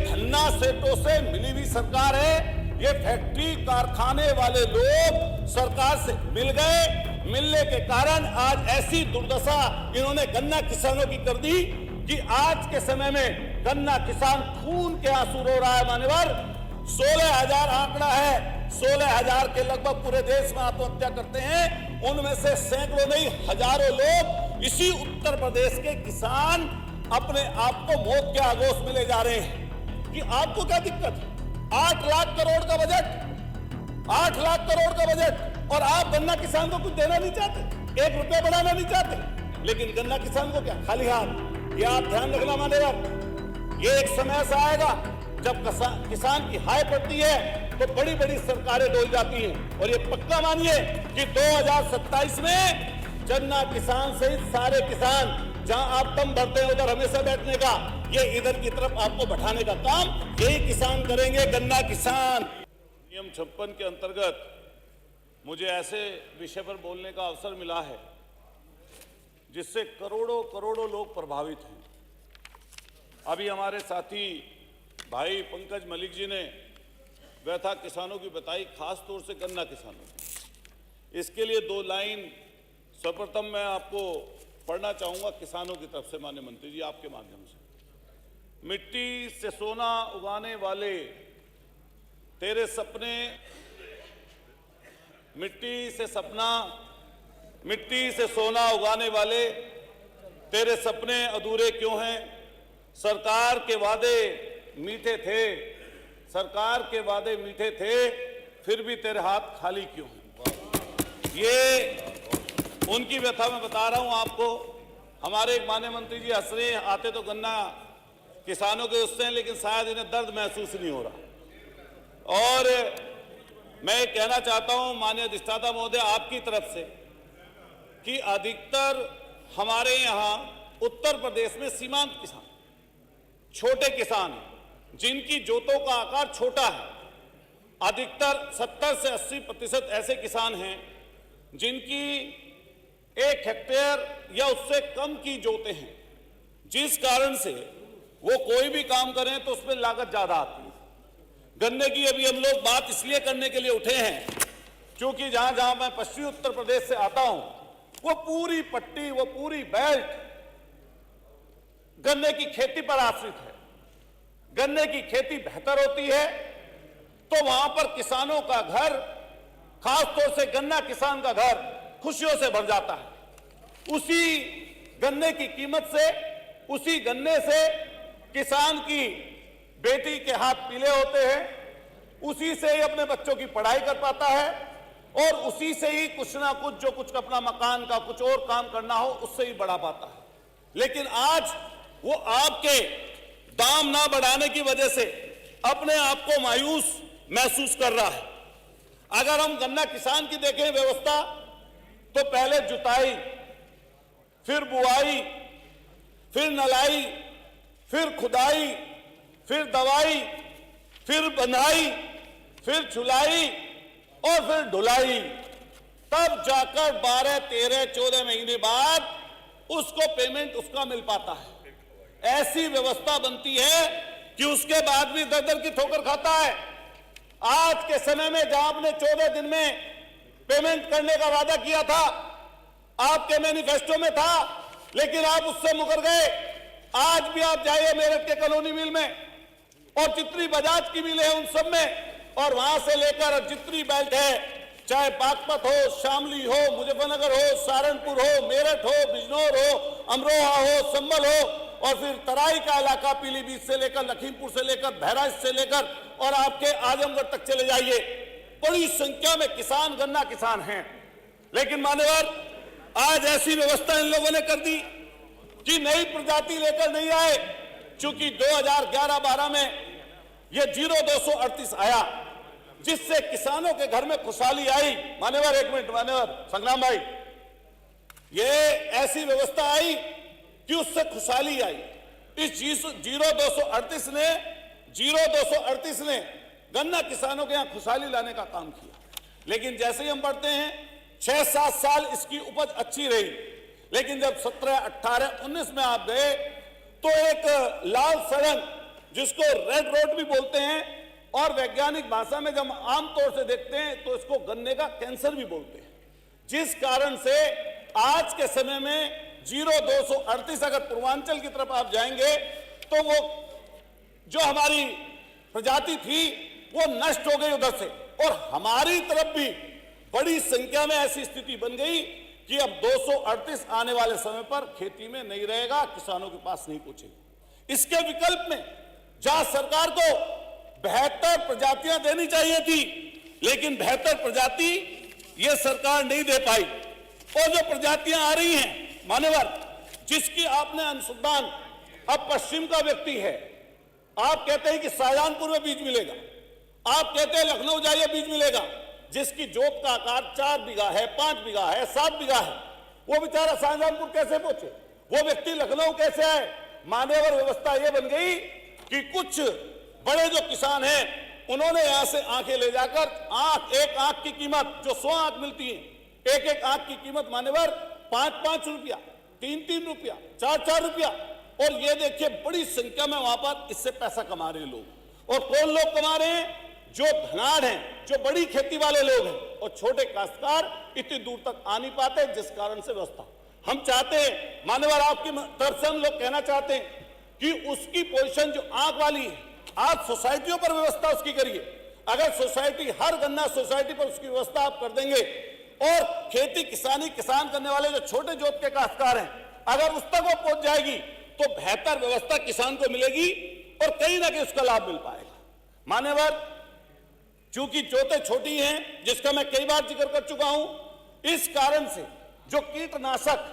धन्ना सेठों से मिली हुई सरकार है। ये फैक्ट्री कारखाने वाले लोग सरकार से मिल गए, मिलने के कारण आज ऐसी दुर्दशा इन्होंने गन्ना किसानों की कर दी कि आज के समय में गन्ना किसान खून के आंसू रो रहा है। मान्यवर, 16,000 आंकड़ा है, 16,000 के लगभग पूरे देश में आत्महत्या करते हैं। उनमें से सैकड़ों नहीं हजारों लोग इसी उत्तर प्रदेश के किसान अपने आप को मौत के आगोश में ले जा रहे हैं। कि आपको क्या दिक्कत है? 8 लाख करोड़ का बजट, 8 लाख करोड़ का बजट, और आप गन्ना किसान को कुछ देना नहीं चाहते, 1 रुपया बढ़ाना नहीं चाहते। लेकिन गन्ना किसान को क्या, खाली हाथ। ये आप ध्यान रखना मान्यवर, ये एक समय ऐसा आएगा जब किसान की हाय पड़ती है तो बड़ी बड़ी सरकारें डोल जाती हैं। और ये पक्का मानिए कि 2027 में गन्ना किसान सहित सारे किसान, जहां आप दम भरते हैं उधर हमेशा बैठने का, ये इधर की तरफ आपको बैठाने का काम यही किसान करेंगे, गन्ना किसान। नियम 56 के अंतर्गत मुझे ऐसे विषय पर बोलने का अवसर मिला है जिससे करोड़ों करोड़ों लोग प्रभावित हैं। अभी हमारे साथी भाई पंकज मलिक जी ने व्यथा किसानों की बताई, खास तौर से गन्ना किसानों की। इसके लिए 2 लाइन सर्वप्रथम मैं आपको पढ़ना चाहूंगा किसानों की तरफ से। माननीय मंत्री जी, आपके माध्यम से, मिट्टी से सोना उगाने वाले तेरे सपने, मिट्टी से सोना उगाने वाले तेरे सपने अधूरे क्यों हैं? सरकार के वादे मीठे थे, सरकार के वादे मीठे थे, फिर भी तेरे हाथ खाली क्यों हैं? ये उनकी व्यथा मैं बता रहा हूं आपको। हमारे एक माननीय मंत्री जी हंस रहे हैं, आते तो गन्ना किसानों के उससे हैं, लेकिन शायद इन्हें दर्द महसूस नहीं हो रहा। और मैं कहना चाहता हूं माननीय अधिष्ठाता महोदय आपकी तरफ से कि अधिकतर हमारे यहां उत्तर प्रदेश में सीमांत किसान, छोटे किसान हैं, जिनकी जोतों का आकार छोटा है। अधिकतर 70 से 80% ऐसे किसान हैं जिनकी 1 हेक्टेयर या उससे कम की जोतें हैं, जिस कारण से वो कोई भी काम करें तो उसमें लागत ज्यादा आती है। गन्ने की अभी हम लोग बात इसलिए करने के लिए उठे हैं क्योंकि जहां जहां मैं पश्चिमी उत्तर प्रदेश से आता हूं, वो पूरी पट्टी, वो पूरी बेल्ट गन्ने की खेती पर आश्रित है। गन्ने की खेती बेहतर होती है तो वहां पर किसानों का घर, खासतौर से गन्ना किसान का घर, खुशियों से भर जाता है। उसी गन्ने की कीमत से, उसी गन्ने से किसान की बेटी के हाथ पीले होते हैं, उसी से ही अपने बच्चों की पढ़ाई कर पाता है, और उसी से ही कुछ ना कुछ, जो कुछ अपना मकान का कुछ और काम करना हो, उससे ही बढ़ा पाता है। लेकिन आज वो आपके दाम ना बढ़ाने की वजह से अपने आप को मायूस महसूस कर रहा है। अगर हम गन्ना किसान की देखें व्यवस्था, तो पहले जुताई, फिर बुआई, फिर नलाई, फिर खुदाई, फिर दवाई, फिर बंधाई, फिर छुलाई और फिर ढुलाई, तब जाकर 12, 13, 14 महीने बाद उसको पेमेंट उसका मिल पाता है। ऐसी व्यवस्था बनती है कि उसके बाद भी दर-दर की ठोकर खाता है। आज के समय में जहां आपने 14 दिन में पेमेंट करने का वादा किया था, आपके मैनिफेस्टो में था, लेकिन आप उससे मुकर गए। आज भी आप जाइए मेरठ के कॉलोनी मिल में, और जितनी बजाज की मिलें हैं उन सब में, और वहां से लेकर जितनी बेल्ट है, चाहे बागपत हो, शामली हो, मुजफ्फरनगर हो, सहारनपुर हो, मेरठ हो, बिजनौर हो, अमरोहा हो, संभल हो, और फिर तराई का इलाका पीलीभीत से लेकर, लखीमपुर से लेकर, बहराइच से लेकर और आपके आजमगढ़ तक चले जाइए, बड़ी संख्या में किसान गन्ना किसान हैं। लेकिन मान्यवर, आज ऐसी व्यवस्था इन लोगों ने कर दी कि नई प्रजाति लेकर नहीं आए। चूंकि 2011-12 में ये 0238 आया, जिससे किसानों के घर में खुशहाली आई। मान्यवर, 1 मिनट मान्यवर संग्राम भाई, ये ऐसी व्यवस्था आई कि उससे खुशहाली आई। इस 0238 ने गन्ना किसानों के यहां खुशहाली लाने का काम किया। लेकिन जैसे ही हम बढ़ते हैं, 6-7 साल इसकी उपज अच्छी रही, लेकिन जब 17, 18, 19 में आप गए तो एक लाल सड़न जिसको रेड रोट भी बोलते हैं, और वैज्ञानिक भाषा में जब आमतौर से देखते हैं तो इसको गन्ने का कैंसर भी बोलते हैं। जिस कारण से आज के समय में 0238 अगर पूर्वांचल की तरफ आप जाएंगे तो वो जो हमारी प्रजाति थी वो नष्ट हो गई उधर से, और हमारी तरफ भी बड़ी संख्या में ऐसी स्थिति बन गई कि अब 238 आने वाले समय पर खेती में नहीं रहेगा, किसानों के पास नहीं पहुंचेगा। इसके विकल्प में जहां सरकार को बेहतर प्रजातियां देनी चाहिए थी, लेकिन बेहतर प्रजाति ये सरकार नहीं दे पाई, और जो प्रजातियां आ रही हैं मान्यवर, जिसकी आपने अनुसंधान, अब पश्चिम का व्यक्ति है, आप कहते हैं कि शाहजहांपुर में बीज मिलेगा, आप कहते हैं लखनऊ जाइए बीज मिलेगा, जिसकी जोत का आकार 4 बीघा है, 5 बीघा है, 7 बीघा है, वो बेचारा शाहजहांपुर कैसे पहुंचे, वो व्यक्ति लखनऊ कैसे आए? मान्यवर व्यवस्था ये बन गई कि कुछ बड़े जो किसान हैं उन्होंने यहां से आंखें ले जाकर एक आंख की कीमत जो 100 आंख मिलती है, एक आंख की कीमत मान्यवर 5-5 रुपया, 3-3 रुपया, 4-4 रुपया, और ये देखिए बड़ी संख्या में वहां पर इससे पैसा कमा रहे हैं लोग। और कौन लोग कमा रहे हैं? जो धनाढ़ हैं, जो बड़ी खेती वाले लोग हैं, और छोटे काश्तकार इतनी दूर तक आ नहीं पाते, जिस कारण से व्यवस्था हम चाहते हैं मान्यवर, आपकी तरफ से हम लोग कहना चाहते हैं कि उसकी पोजीशन जो आंख वाली है, आप सोसाइटियों पर व्यवस्था उसकी करिए। अगर सोसाइटी, हर गन्ना सोसाइटी पर उसकी व्यवस्था आप कर देंगे, और खेती किसानी किसान करने वाले जो छोटे जोत के काश्तकार हैं, अगर उस तक वो पहुंच जाएगी तो बेहतर व्यवस्था किसान को मिलेगी और कहीं ना कहीं उसका लाभ मिल पाएगा। मान्यवर, चूंकि जोतें छोटी हैं, जिसका मैं कई बार जिक्र कर चुका हूं, इस कारण से जो कीटनाशक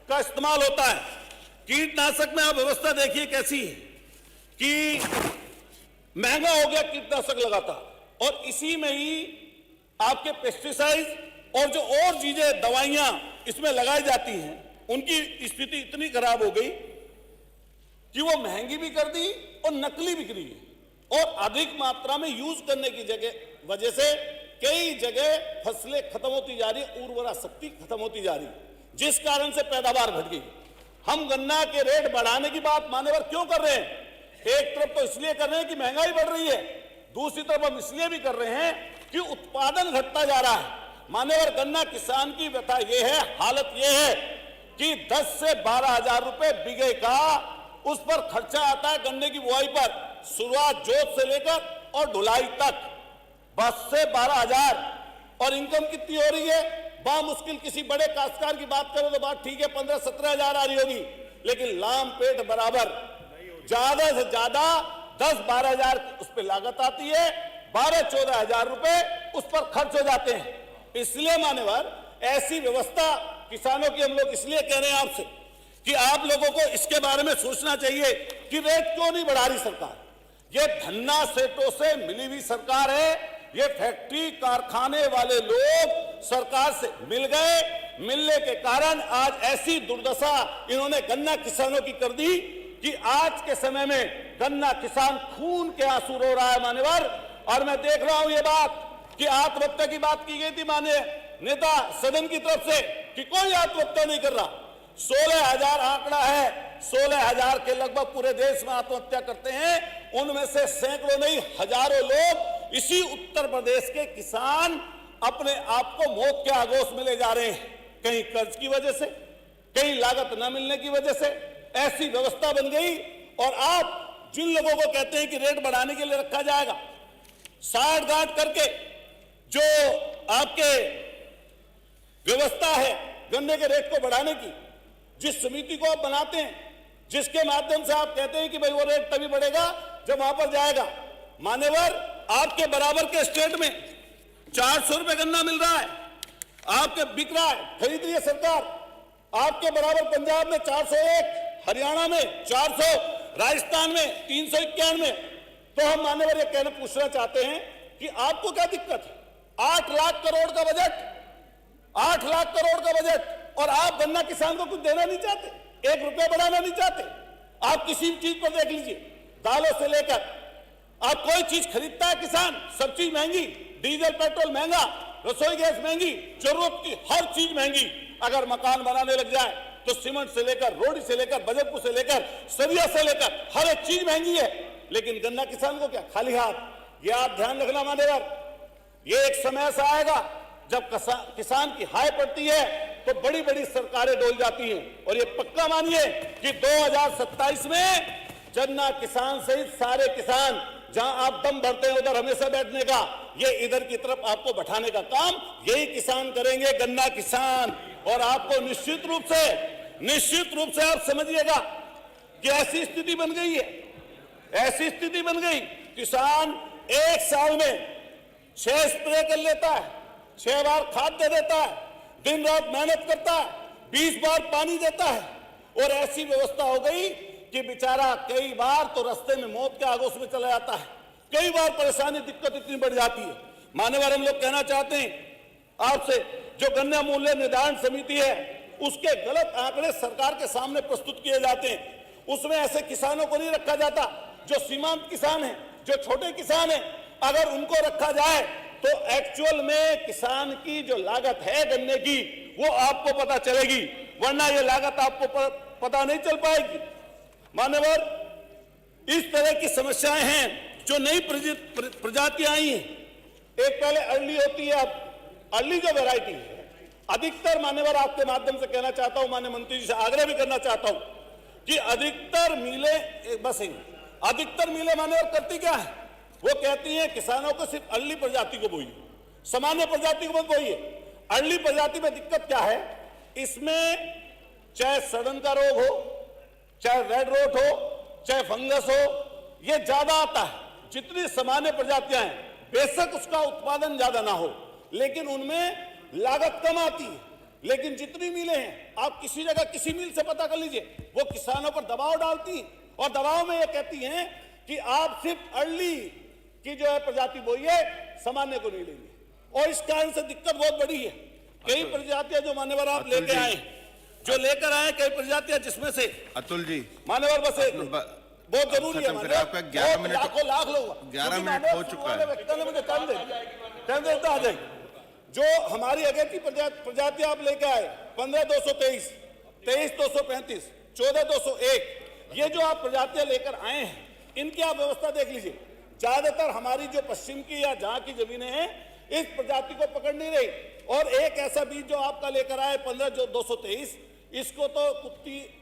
का इस्तेमाल होता है, कीटनाशक में आप व्यवस्था देखिए कैसी है कि महंगा हो गया कीटनाशक लगातार, और इसी में ही आपके पेस्टिसाइड और जो और चीजें दवाइयां इसमें लगाई जाती हैं, उनकी स्थिति इतनी खराब हो गई कि वो महंगी भी कर दी और नकली बिक रही है, और अधिक मात्रा में यूज करने की वजह से कई जगह फसलें खत्म होती जा रही है, उर्वरा शक्ति खत्म होती जा रही है, जिस कारण से पैदावार घट गई। हम गन्ना के रेट बढ़ाने की बात मान्यवर क्यों कर रहे हैं? एक तरफ तो इसलिए कर रहे हैं कि महंगाई बढ़ रही है, दूसरी तरफ हम इसलिए भी कर रहे हैं कि उत्पादन घटता जा रहा है। मान्यवर, गन्ना किसान की व्यथा यह है, हालत यह है कि 10 से 12 हजार रुपए बीघे का उस पर खर्चा आता है गन्ने की बुआई पर, शुरुआत जोत से लेकर और ढुलाई तक 10 से 12 हजार, और इनकम कितनी हो रही है? बामुश्किल किसी बड़े काश्तकार की बात करें तो बात ठीक है, 15-17 हजार आ रही होगी, लेकिन लाम पेट बराबर ज्यादा से ज्यादा 10-12 हजार उस पर लागत आती है, 12-14 हजार रुपए उस पर खर्च हो जाते हैं। इसलिए मान्यवर, ऐसी व्यवस्था किसानों की हम लोग इसलिए कह रहे हैं आपसे कि आप लोगों को इसके बारे में सोचना चाहिए कि रेट क्यों नहीं बढ़ा रही सरकार। ये धन्ना सेठों से मिली हुई सरकार है, ये फैक्ट्री कारखाने वाले लोग सरकार से मिल गए, मिलने के कारण आज ऐसी दुर्दशा इन्होंने गन्ना किसानों की कर दी कि आज के समय में गन्ना किसान खून के आंसू रो रहा है मान्यवर। और मैं देख रहा हूं ये बात कि आत्महत्या की बात की गई थी माननीय नेता सदन की तरफ से कि कोई आत्महत्या नहीं कर रहा। 16,000 आंकड़ा है, 16,000 के लगभग पूरे देश में आत्महत्या करते हैं, उनमें से सैकड़ों नहीं हजारों लोग इसी उत्तर प्रदेश के किसान अपने आप को मौत के आगोश में ले जा रहे हैं, कहीं कर्ज की वजह से, कहीं लागत न मिलने की वजह से। ऐसी व्यवस्था बन गई, और आप जिन लोगों को कहते हैं कि रेट बढ़ाने के लिए रखा जाएगा, साठ गांठ करके जो आपके व्यवस्था है गन्ने के रेट को बढ़ाने की, जिस समिति को आप बनाते हैं, जिसके माध्यम से आप कहते हैं कि भाई वो रेट तभी बढ़ेगा जब वहां पर जाएगा। मान्यवर, आपके बराबर के स्टेट में 400 रुपए गन्ना मिल रहा है, आपके बिक रहा है, खरीद रही है सरकार। आपके बराबर पंजाब में 401, हरियाणा में 400, राजस्थान में 391। तो हम मान्यवर ये कहना पूछना चाहते हैं कि आपको क्या दिक्कत है? 8 लाख करोड़ का बजट, 8 लाख करोड़ का बजट, और आप गन्ना किसान को कुछ देना नहीं चाहते, 1 रुपया बढ़ाना नहीं चाहते। आप किसी भी चीज पर देख लीजिए, दालों से लेकर आप कोई चीज खरीदता है किसान, सब चीज महंगी, डीजल पेट्रोल महंगा, रसोई गैस महंगी, जरूरत की हर चीज महंगी। अगर मकान बनाने लग जाए तो सीमेंट से लेकर, रोड से लेकर, बजटपुर से लेकर, सरिया से लेकर हर एक चीज महंगी है। लेकिन गन्ना किसान को क्या, खाली हाथ। ये आप ध्यान रखना मान्यवर, ये एक समय ऐसा आएगा जब किसान की हाय पड़ती है तो बड़ी बड़ी सरकारें डोल जाती हैं। और ये पक्का मानिए कि 2027 में गन्ना किसान सहित सारे किसान, जहां आप दम भरते हैं उधर हमेशा बैठने का, ये इधर की तरफ आपको बैठाने का काम यही किसान करेंगे, गन्ना किसान। और आपको निश्चित रूप से आप समझिएगा कि ऐसी स्थिति बन गई है, ऐसी स्थिति बन गई, किसान एक साल में 6 स्प्रे कर लेता है, 6 बार खाद दे देता है, दिन रात मेहनत करता है, 20 बार पानी देता है। और ऐसी व्यवस्था हो गई कि बेचारा कई बार तो रास्ते में मौत के आगोश में चला जाता है, कई बार परेशानी दिक्कत इतनी बढ़ जाती है। मान्यवर, हम लोग कहना चाहते हैं आपसे, जो गन्ना मूल्य निर्धारण समिति है उसके गलत आंकड़े सरकार के सामने प्रस्तुत किए जाते हैं। उसमें ऐसे किसानों को नहीं रखा जाता जो सीमांत किसान हैं, जो छोटे किसान हैं। अगर उनको रखा जाए तो एक्चुअल में किसान की जो लागत है गन्ने की वो आपको पता चलेगी, वरना ये लागत आपको पता नहीं चल पाएगी। मान्यवर, इस तरह की समस्याएं हैं जो नई प्रजातियां आई हैं। एक पहले अर्ली होती है, अब अर्ली जो वैरायटी है अधिकतर, मान्यवर आपके माध्यम से कहना चाहता हूं, माननीय मंत्री जी से आग्रह भी करना चाहता हूं कि अधिकतर मिलें मान्यवर करती क्या है, वो कहती हैं किसानों को सिर्फ अर्ली प्रजाति को बोइए, सामान्य प्रजाति को मत बोइए। अर्ली प्रजाति में दिक्कत क्या है, इसमें चाहे सड़न का रोग हो, चाहे रेड रोट हो, चाहे फंगस हो, ये ज्यादा आता है। जितनी सामान्य प्रजातियां हैं बेशक उसका उत्पादन ज्यादा ना हो, लेकिन उनमें लागत कम आती है। लेकिन जितनी मिलें हैं, आप किसी जगह किसी मिल से पता कर लीजिए, वो किसानों पर दबाव डालती हैं और दबाव में ये कहती हैं कि आप सिर्फ अर्ली की जो है प्रजाति बोइए, सामान्य को नहीं लेंगे। और इस कारण से दिक्कत बहुत बड़ी है। कई प्रजातियां जो मान्यवर आप लेके आए, जो लेकर आए कई प्रजातियां, जिसमें से अतुल जी मान्यवर बस बहुत जरूरी है, आपका 11 मिनट लाख लोग 11 मिनट हो चुका है। मुझे टाइम देता आ जाए। जो हमारी अगेती प्रजातियां आप लेके आए 15,223, 23,235, 14,201, ये जो आप प्रजातियां लेकर आए हैं, इनकी आप व्यवस्था देख लीजिए। ज्यादातर हमारी जो पश्चिम की या जहां की जमीनें हैं इस प्रजाति को पकड़ नहीं रही। और एक ऐसा बीज जो आपका लेकर आए 15,223, इसको तो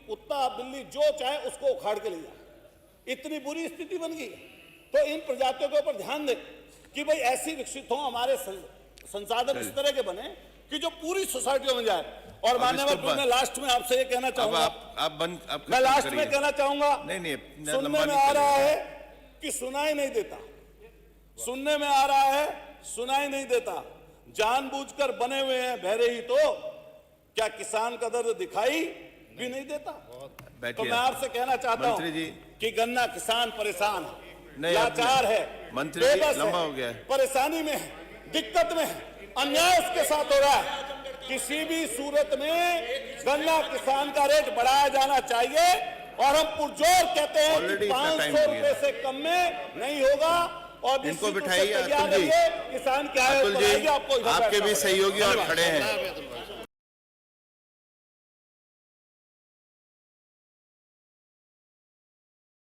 कुत्ता बिल्ली जो चाहे उसको उखाड़ के ले जाए, इतनी बुरी स्थिति बन गई है। तो इन प्रजातियों के ऊपर ध्यान दें कि भाई ऐसी विकसित हो, हमारे संसाधन इस तरह के बने कि जो पूरी सोसाइटियों में जाए। और मान्यवर, मैं लास्ट में आपसे ये कहना चाहूंगा, मैं लास्ट में कहना चाहूंगा, सुनने में आ रहा है कि सुनाई नहीं देता, सुनने में आ रहा है सुनाई नहीं देता, जानबूझकर बने हुए हैं बहरे ही, तो क्या किसान का दर्द दिखाई भी नहीं देता। तो मैं आपसे कहना चाहता हूं कि गन्ना किसान परेशान है, लाचार है, बेबस है, परेशानी में है, दिक्कत में है, अन्याय उसके साथ हो रहा है। किसी भी सूरत में गन्ना किसान का रेट बढ़ाया जाना चाहिए। और हम पुरजोर कहते हैं कि 500 रुपए से कम में नहीं होगा। और इनको बिठाइए, किसान क्या है, आपके भी सहयोगी और खड़े हैं।